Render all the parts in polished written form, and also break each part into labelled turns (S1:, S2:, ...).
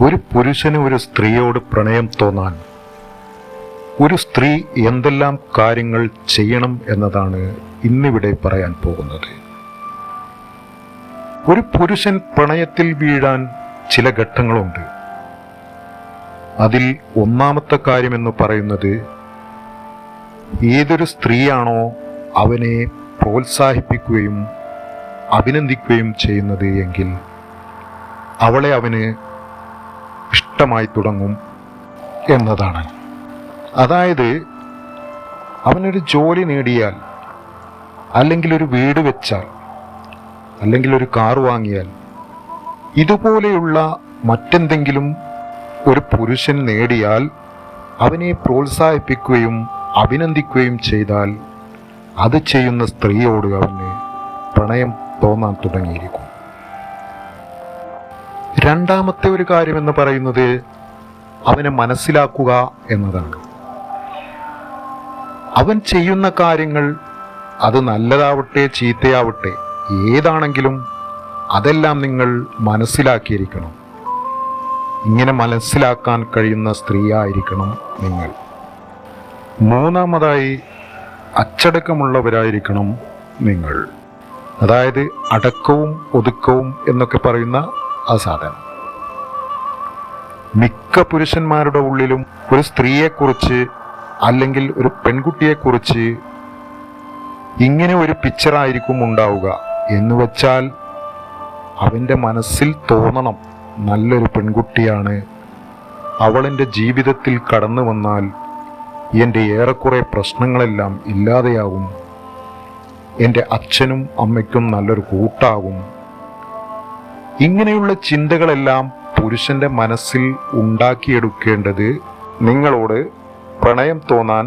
S1: ഒരു പുരുഷന് ഒരു സ്ത്രീയോട് പ്രണയം തോന്നാൻ ഒരു സ്ത്രീ എന്തെല്ലാം കാര്യങ്ങൾ ചെയ്യണം എന്നതാണ് ഇന്നിവിടെ പറയാൻ പോകുന്നത്. ഒരു പുരുഷൻ പ്രണയത്തിൽ വീഴാൻ ചില ഘട്ടങ്ങളുണ്ട്. അതിൽ ഒന്നാമത്തെ കാര്യമെന്ന് പറയുന്നത്, ഏതൊരു സ്ത്രീയാണോ അവനെ പ്രോത്സാഹിപ്പിക്കുകയും അഭിനന്ദിക്കുകയും ചെയ്യുന്നത് എങ്കിൽ അവളെ അവന് ഇഷ്ടമായി തുടങ്ങും എന്നതാണ്. അതായത് അവനൊരു ജോലി നേടിയാൽ, അല്ലെങ്കിൽ ഒരു വീട് വെച്ചാൽ, അല്ലെങ്കിൽ ഒരു കാർ വാങ്ങിയാൽ, ഇതുപോലെയുള്ള മറ്റെന്തെങ്കിലും ഒരു പുരുഷൻ നേടിയാൽ അവനെ പ്രോത്സാഹിപ്പിക്കുകയും അഭിനന്ദിക്കുകയും ചെയ്താൽ അത് ചെയ്യുന്ന സ്ത്രീയോട് അവന് പ്രണയം തോന്നാൻ തുടങ്ങിയിരിക്കും. രണ്ടാമത്തെ ഒരു കാര്യമെന്ന് പറയുന്നത് അവനെ മനസ്സിലാക്കുക എന്നതാണ്. അവൻ ചെയ്യുന്ന കാര്യങ്ങൾ അത് നല്ലതാവട്ടെ ചീത്തയാവട്ടെ ഏതാണെങ്കിലും അതെല്ലാം നിങ്ങൾ മനസ്സിലാക്കിയിരിക്കണം. ഇങ്ങനെ മനസ്സിലാക്കാൻ കഴിയുന്ന സ്ത്രീയായിരിക്കണം നിങ്ങൾ. മൂന്നാമതായി അച്ചടക്കമുള്ളവരായിരിക്കണം നിങ്ങൾ. അതായത് അടക്കവും ഒതുക്കവും എന്നൊക്കെ പറയുന്ന ആ സാധനം. മിക്ക പുരുഷന്മാരുടെ ഉള്ളിലും ഒരു സ്ത്രീയെക്കുറിച്ച് അല്ലെങ്കിൽ ഒരു പെൺകുട്ടിയെക്കുറിച്ച് ഇങ്ങനെ ഒരു പിക്ചറായിരിക്കും ഉണ്ടാവുക. എന്ന് വെച്ചാൽ അവൻ്റെ മനസ്സിൽ തോന്നണം, നല്ലൊരു പെൺകുട്ടിയാണ്, അവളെൻ്റെ ജീവിതത്തിൽ കടന്നു വന്നാൽ എൻ്റെ ഏറെക്കുറെ പ്രശ്നങ്ങളെല്ലാം ഇല്ലാതെയാകും, എൻ്റെ അച്ഛനും അമ്മയ്ക്കും നല്ലൊരു കൂട്ടാകും. ഇങ്ങനെയുള്ള ചിന്തകളെല്ലാം പുരുഷന്റെ മനസ്സിൽ ഉണ്ടാക്കിയെടുക്കേണ്ടത് നിങ്ങളോട് പ്രണയം തോന്നാൻ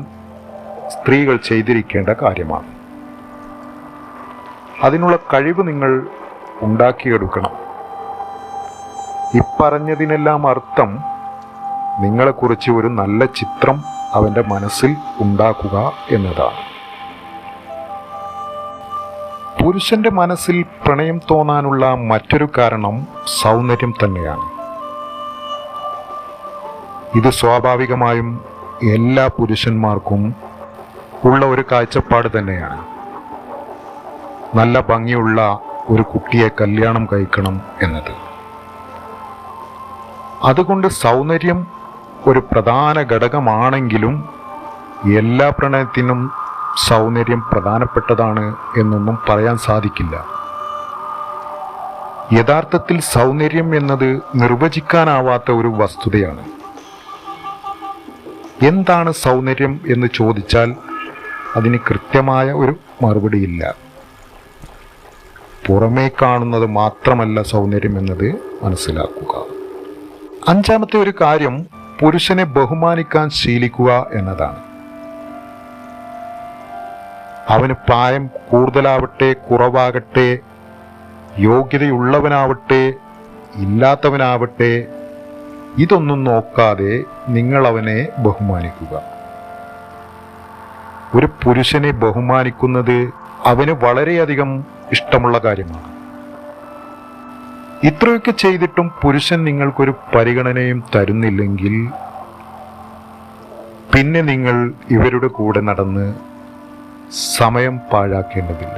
S1: സ്ത്രീകൾ ചെയ്തിരിക്കേണ്ട കാര്യമാണ്. അതിനുള്ള കഴിവ് നിങ്ങൾ ഉണ്ടാക്കിയെടുക്കണം. ഇപ്പറഞ്ഞതിനെല്ലാം അർത്ഥം നിങ്ങളെക്കുറിച്ച് ഒരു നല്ല ചിത്രം അവൻ്റെ മനസ്സിൽ ഉണ്ടാക്കുക എന്നതാണ്. പുരുഷന്റെ മനസ്സിൽ പ്രണയം തോന്നാനുള്ള മറ്റൊരു കാരണം സൗന്ദര്യം തന്നെയാണ്. ഇത് സ്വാഭാവികമായും എല്ലാ പുരുഷന്മാർക്കും ഉള്ള ഒരു കാഴ്ചപ്പാട് തന്നെയാണ്. നല്ല ഭംഗിയുള്ള ഒരു കുട്ടിയെ കല്യാണം കഴിക്കണം എന്നത്. അതുകൊണ്ട് സൗന്ദര്യം ഒരു പ്രധാന ഘടകമാണെങ്കിലും എല്ലാ പ്രണയത്തിനും സൗന്ദര്യം പ്രധാനപ്പെട്ടതാണ് എന്നൊന്നും പറയാൻ സാധിക്കില്ല. യഥാർത്ഥത്തിൽ സൗന്ദര്യം എന്നത് നിർവചിക്കാനാവാത്ത ഒരു വസ്തുതയാണ്. എന്താണ് സൗന്ദര്യം എന്ന് ചോദിച്ചാൽ അതിന് കൃത്യമായ ഒരു മറുപടിയില്ല. പുറമേ കാണുന്നത് മാത്രമല്ല സൗന്ദര്യം എന്നത് മനസ്സിലാക്കുക. അഞ്ചാമത്തെ ഒരു കാര്യം പുരുഷനെ ബഹുമാനിക്കാൻ ശീലിക്കുക എന്നതാണ്. അവന് പ്രായം കൂടുതലാവട്ടെ കുറവാകട്ടെ, യോഗ്യതയുള്ളവനാവട്ടെ ഇല്ലാത്തവനാവട്ടെ, ഇതൊന്നും നോക്കാതെ നിങ്ങൾ അവനെ ബഹുമാനിക്കുക. ഒരു പുരുഷനെ ബഹുമാനിക്കുന്നത് അവന് വളരെയധികം ഇഷ്ടമുള്ള കാര്യമാണ്. ഇത്രയൊക്കെ ചെയ്തിട്ടും പുരുഷൻ നിങ്ങൾക്കൊരു പരിഗണനയും തരുന്നില്ലെങ്കിൽ പിന്നെ നിങ്ങൾ ഇവരുടെ കൂടെ നടന്ന് സമയം പാഴാക്കേണ്ടതില്ല.